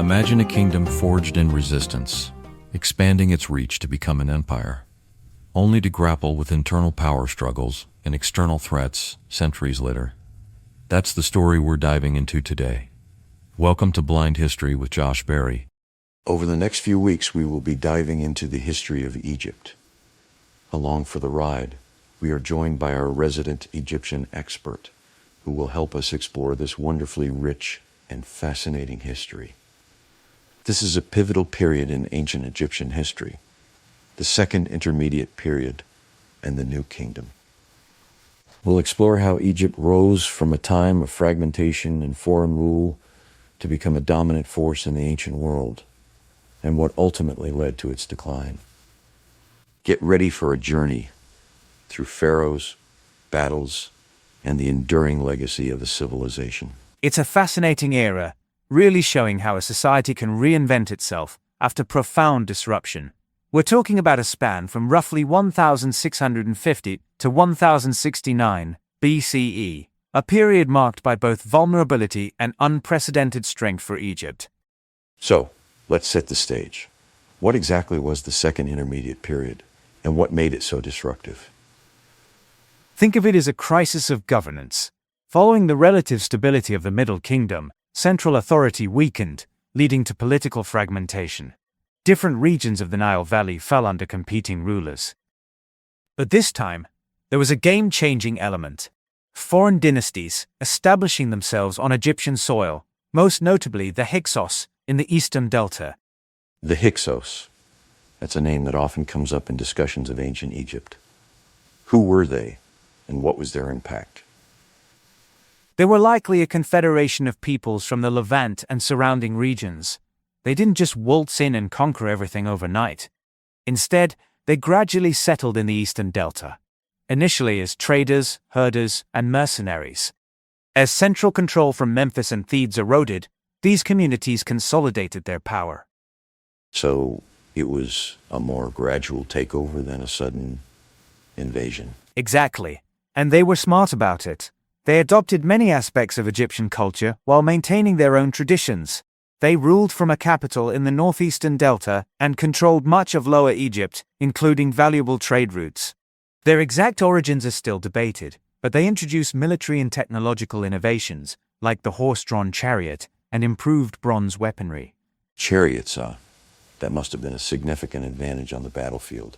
Imagine a kingdom forged in resistance, expanding its reach to become an empire, only to grapple with internal power struggles and external threats centuries later. That's the story we're diving into today. Welcome to Blind History with Josh Berry. Over the next few weeks, we will be diving into the history of Egypt. Along for the ride, we are joined by our resident Egyptian expert, who will help us explore this wonderfully rich and fascinating history. This is a pivotal period in ancient Egyptian history, the Second Intermediate Period and the New Kingdom. We'll explore how Egypt rose from a time of fragmentation and foreign rule to become a dominant force in the ancient world, and what ultimately led to its decline. Get ready for a journey through pharaohs, battles, and the enduring legacy of a civilization. It's a fascinating era, really showing how a society can reinvent itself after profound disruption. We're talking about a span from roughly 1650 to 1069 BCE, a period marked by both vulnerability and unprecedented strength for Egypt. So, let's set the stage. What exactly was the Second Intermediate Period, and what made it so disruptive? Think of it as a crisis of governance. Following the relative stability of the Middle Kingdom, central authority weakened, leading to political fragmentation. Different regions of the Nile Valley fell under competing rulers. But this time, there was a game-changing element. Foreign dynasties establishing themselves on Egyptian soil, most notably the Hyksos in the eastern Delta. The Hyksos. That's a name that often comes up in discussions of ancient Egypt. Who were they, and what was their impact? They were likely a confederation of peoples from the Levant and surrounding regions. They didn't just waltz in and conquer everything overnight. Instead, they gradually settled in the eastern Delta, initially as traders, herders, and mercenaries. As central control from Memphis and Thebes eroded, these communities consolidated their power. So, it was a more gradual takeover than a sudden invasion. Exactly. And they were smart about it. They adopted many aspects of Egyptian culture while maintaining their own traditions. They ruled from a capital in the northeastern Delta and controlled much of Lower Egypt, including valuable trade routes. Their exact origins are still debated, but they introduced military and technological innovations, like the horse-drawn chariot and improved bronze weaponry. Chariots, that must have been a significant advantage on the battlefield.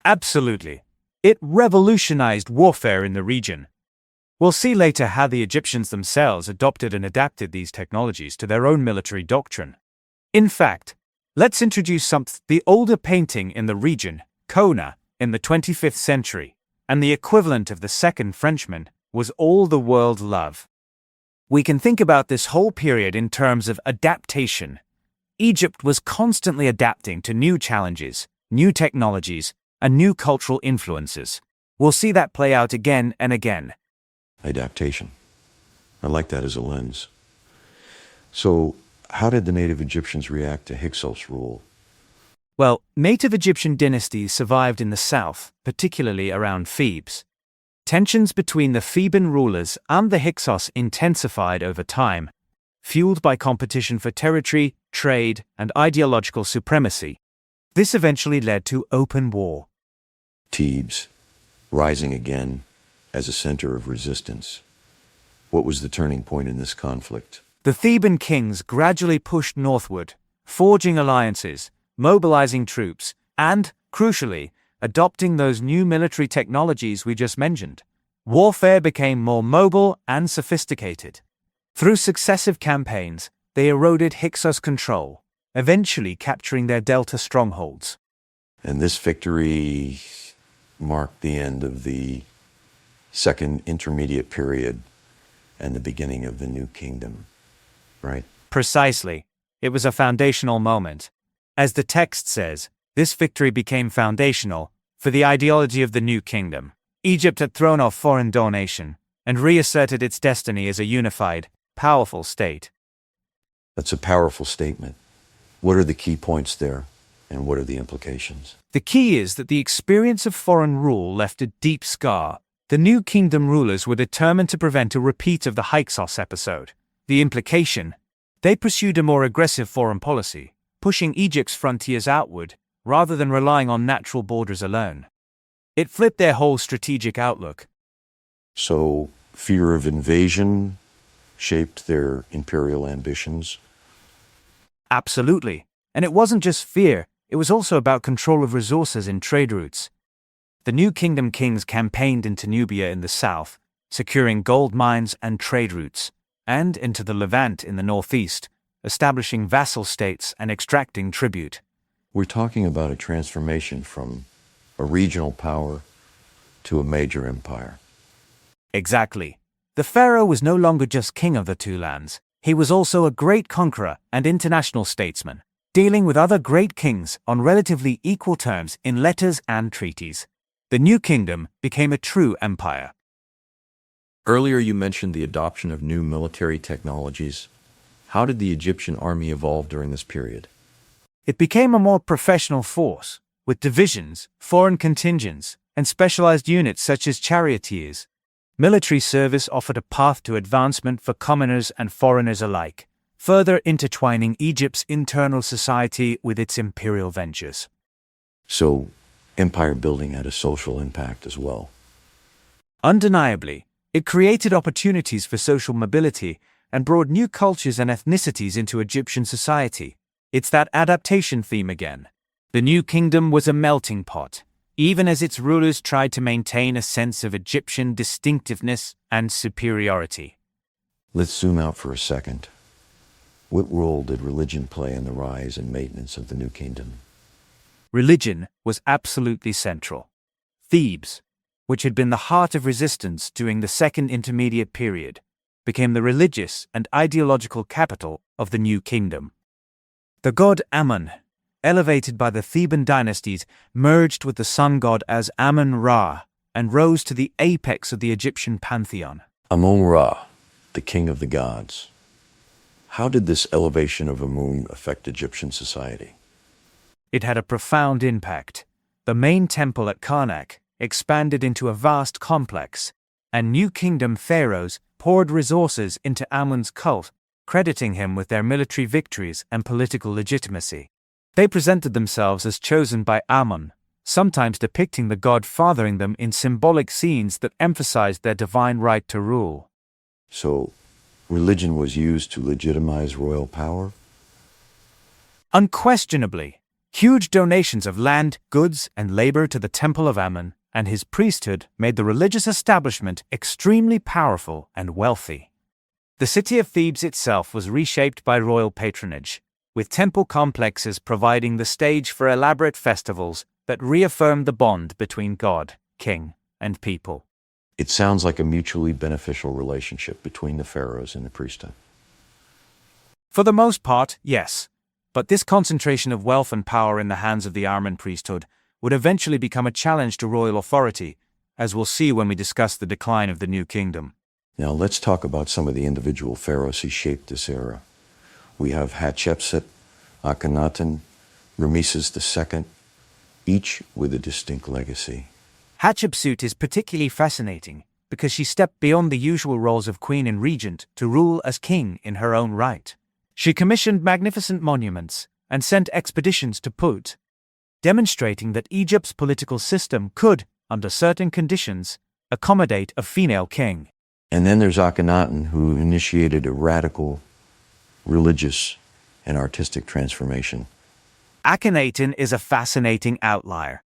Absolutely. It revolutionized warfare in the region. We'll see later how the Egyptians themselves adopted and adapted these technologies to their own military doctrine. In fact, let's introduce the older painting in the region, Kona, in the 25th century, and the equivalent of the Second Frenchman, was all the world love. We can think about this whole period in terms of adaptation. Egypt was constantly adapting to new challenges, new technologies, and new cultural influences. We'll see that play out again and again. Adaptation. I like that as a lens. So, how did the native Egyptians react to Hyksos rule? Well, native Egyptian dynasties survived in the south, particularly around Thebes. Tensions between the Theban rulers and the Hyksos intensified over time, fueled by competition for territory, trade, and ideological supremacy. This eventually led to open war. Thebes, rising again as a center of resistance. What was the turning point in this conflict? The Theban kings gradually pushed northward, forging alliances, mobilizing troops, and, crucially, adopting those new military technologies we just mentioned. Warfare became more mobile and sophisticated. Through successive campaigns, they eroded Hyksos control, eventually capturing their delta strongholds. And this victory marked the end of the Second Intermediate Period and the beginning of the New Kingdom, right? Precisely. It was a foundational moment. As the text says, this victory became foundational for the ideology of the New Kingdom. Egypt had thrown off foreign domination and reasserted its destiny as a unified, powerful state. That's a powerful statement. What are the key points there, and what are the implications? The key is that the experience of foreign rule left a deep scar. The New Kingdom rulers were determined to prevent a repeat of the Hyksos episode. The implication? They pursued a more aggressive foreign policy, pushing Egypt's frontiers outward rather than relying on natural borders alone. It flipped their whole strategic outlook. So, fear of invasion shaped their imperial ambitions. Absolutely. And it wasn't just fear, it was also about control of resources and trade routes. The New Kingdom kings campaigned into Nubia in the south, securing gold mines and trade routes, and into the Levant in the northeast, establishing vassal states and extracting tribute. We're talking about a transformation from a regional power to a major empire. Exactly. The pharaoh was no longer just king of the two lands, he was also a great conqueror and international statesman, dealing with other great kings on relatively equal terms in letters and treaties. The new kingdom became a true empire. Earlier you mentioned the adoption of new military technologies. How did the Egyptian army evolve during this period? It became a more professional force, with divisions, foreign contingents, and specialized units such as charioteers. Military service offered a path to advancement for commoners and foreigners alike, further intertwining Egypt's internal society with its imperial ventures. So, empire building had a social impact as well. Undeniably, it created opportunities for social mobility and brought new cultures and ethnicities into Egyptian society. It's that adaptation theme again. The new kingdom was a melting pot, even as its rulers tried to maintain a sense of Egyptian distinctiveness and superiority. Let's zoom out for a second. What role did religion play in the rise and maintenance of the new kingdom? Religion was absolutely central. Thebes, which had been the heart of resistance during the Second Intermediate Period, became the religious and ideological capital of the new kingdom. The god Ammon, elevated by the Theban dynasties, merged with the sun god as Ammon-Ra and rose to the apex of the Egyptian pantheon. Amun-Ra, the king of the gods. How did this elevation of Amun affect Egyptian society? It had a profound impact. The main temple at Karnak expanded into a vast complex, and New Kingdom pharaohs poured resources into Ammon's cult, crediting him with their military victories and political legitimacy. They presented themselves as chosen by Ammon, sometimes depicting the god fathering them in symbolic scenes that emphasized their divine right to rule. So, religion was used to legitimize royal power? Unquestionably, huge donations of land, goods, and labor to the Temple of Ammon and his priesthood made the religious establishment extremely powerful and wealthy. The city of Thebes itself was reshaped by royal patronage, with temple complexes providing the stage for elaborate festivals that reaffirmed the bond between God, king, and people. It sounds like a mutually beneficial relationship between the pharaohs and the priesthood. For the most part, yes. But this concentration of wealth and power in the hands of the Ammon priesthood would eventually become a challenge to royal authority, as we'll see when we discuss the decline of the New Kingdom. Now let's talk about some of the individual pharaohs who shaped this era. We have Hatshepsut, Akhenaten, Ramesses II, each with a distinct legacy. Hatshepsut is particularly fascinating because she stepped beyond the usual roles of queen and regent to rule as king in her own right. She commissioned magnificent monuments and sent expeditions to Put, demonstrating that Egypt's political system could, under certain conditions, accommodate a female king. And then there's Akhenaten, who initiated a radical religious and artistic transformation. Akhenaten is a fascinating outlier.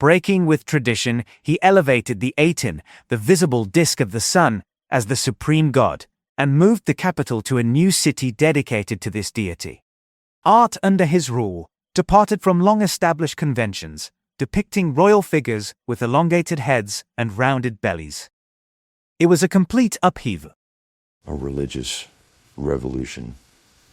Breaking with tradition, he elevated the Aten, the visible disk of the sun, as the supreme god, and moved the capital to a new city dedicated to this deity. Art under his rule departed from long-established conventions, depicting royal figures with elongated heads and rounded bellies. It was a complete upheaval. A religious revolution,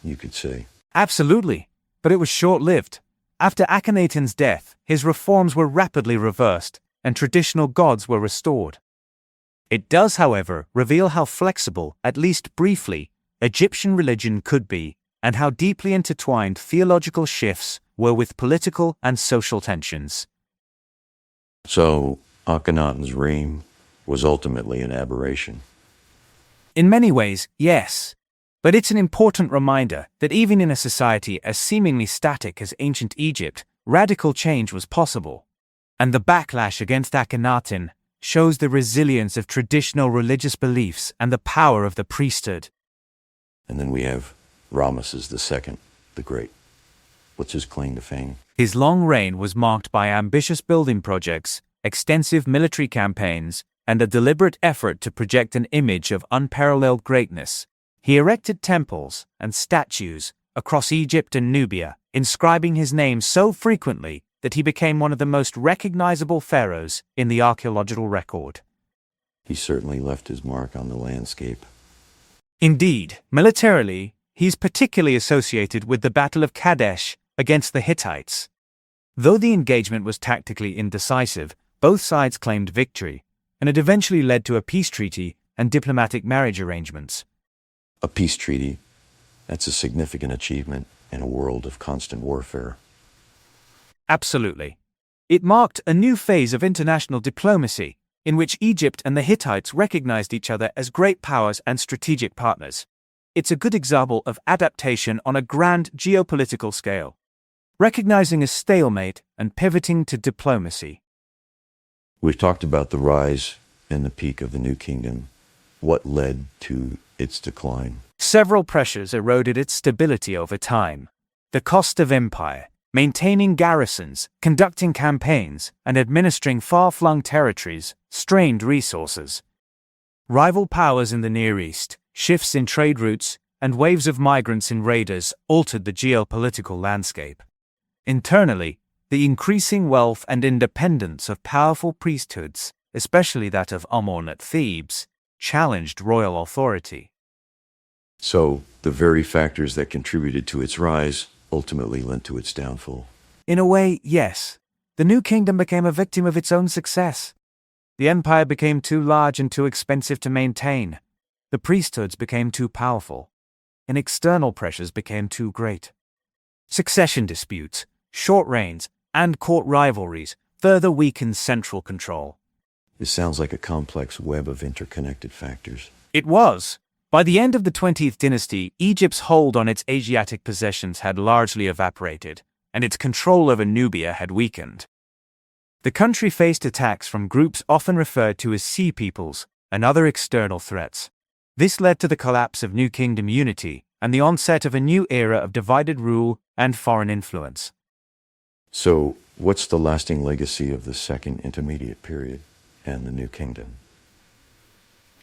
you could say. Absolutely, but it was short-lived. After Akhenaten's death, his reforms were rapidly reversed, and traditional gods were restored. It does, however, reveal how flexible, at least briefly, Egyptian religion could be, and how deeply intertwined theological shifts were with political and social tensions. So, Akhenaten's reign was ultimately an aberration. In many ways, yes. But it's an important reminder that even in a society as seemingly static as ancient Egypt, radical change was possible. And the backlash against Akhenaten shows the resilience of traditional religious beliefs and the power of the priesthood. And then we have Ramesses II, the Great. What's his claim to fame? His long reign was marked by ambitious building projects, extensive military campaigns, and a deliberate effort to project an image of unparalleled greatness. He erected temples and statues across Egypt and Nubia, inscribing his name so frequently that he became one of the most recognizable pharaohs in the archaeological record. He certainly left his mark on the landscape. Indeed, militarily, he's particularly associated with the Battle of Kadesh against the Hittites. Though the engagement was tactically indecisive, both sides claimed victory, and it eventually led to a peace treaty and diplomatic marriage arrangements. A peace treaty, that's a significant achievement in a world of constant warfare. Absolutely. It marked a new phase of international diplomacy, in which Egypt and the Hittites recognized each other as great powers and strategic partners. It's a good example of adaptation on a grand geopolitical scale, recognizing a stalemate and pivoting to diplomacy. We've talked about the rise and the peak of the New Kingdom. What led to its decline? Several pressures eroded its stability over time. The cost of empire, maintaining garrisons, conducting campaigns, and administering far-flung territories strained resources. Rival powers in the Near East, shifts in trade routes, and waves of migrants and raiders altered the geopolitical landscape. Internally, the increasing wealth and independence of powerful priesthoods, especially that of Ammon at Thebes, challenged royal authority. So, the very factors that contributed to its rise ultimately led to its downfall. In a way, yes. The New Kingdom became a victim of its own success. The empire became too large and too expensive to maintain. The priesthoods became too powerful. And external pressures became too great. Succession disputes, short reigns, and court rivalries further weakened central control. This sounds like a complex web of interconnected factors. It was. By the end of the 20th dynasty, Egypt's hold on its Asiatic possessions had largely evaporated, and its control over Nubia had weakened. The country faced attacks from groups often referred to as Sea Peoples and other external threats. This led to the collapse of New Kingdom unity and the onset of a new era of divided rule and foreign influence. So, what's the lasting legacy of the Second Intermediate Period and the New Kingdom?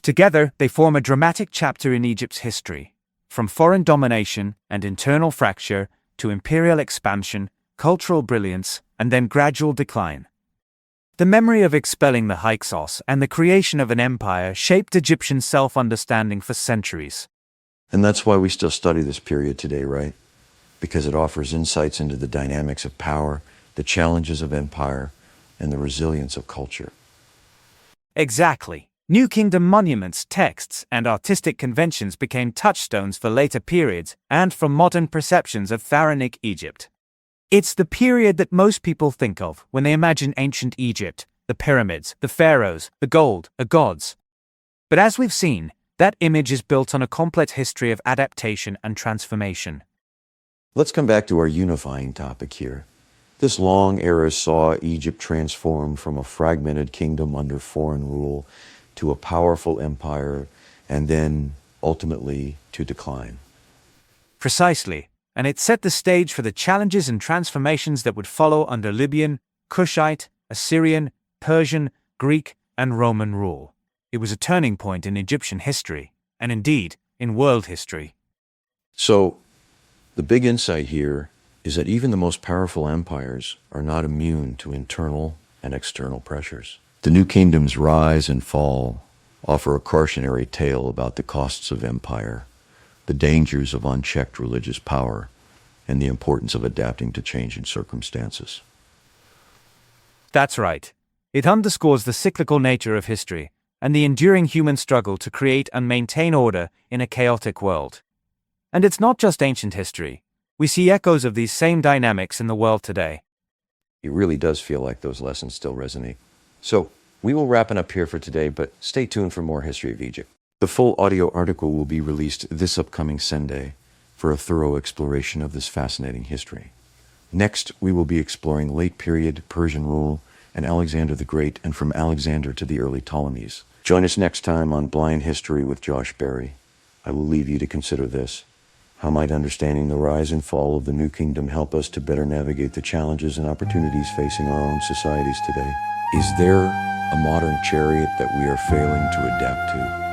Together, they form a dramatic chapter in Egypt's history, from foreign domination and internal fracture to imperial expansion, cultural brilliance, and then gradual decline. The memory of expelling the Hyksos and the creation of an empire shaped Egyptian self-understanding for centuries. And that's why we still study this period today, right? Because it offers insights into the dynamics of power, the challenges of empire, and the resilience of culture. Exactly. New Kingdom monuments, texts, and artistic conventions became touchstones for later periods and for modern perceptions of pharaonic Egypt. It's the period that most people think of when they imagine ancient Egypt, the pyramids, the pharaohs, the gold, the gods. But as we've seen, that image is built on a complex history of adaptation and transformation. Let's come back to our unifying topic here. This long era saw Egypt transform from a fragmented kingdom under foreign rule to a powerful empire, and then, ultimately, to decline. Precisely, and it set the stage for the challenges and transformations that would follow under Libyan, Kushite, Assyrian, Persian, Greek, and Roman rule. It was a turning point in Egyptian history, and indeed, in world history. So, the big insight here is that even the most powerful empires are not immune to internal and external pressures. The New Kingdom's rise and fall offer a cautionary tale about the costs of empire, the dangers of unchecked religious power, and the importance of adapting to changing circumstances. That's right. It underscores the cyclical nature of history and the enduring human struggle to create and maintain order in a chaotic world. And it's not just ancient history. We see echoes of these same dynamics in the world today. It really does feel like those lessons still resonate. So, we will wrap it up here for today, but stay tuned for more History of Egypt. The full audio article will be released this upcoming Sunday for a thorough exploration of this fascinating history. Next, we will be exploring late period Persian rule and Alexander the Great, and from Alexander to the early Ptolemies. Join us next time on Blind History with Josh Berry. I will leave you to consider this. How might understanding the rise and fall of the New Kingdom help us to better navigate the challenges and opportunities facing our own societies today? Is there a modern chariot that we are failing to adapt to?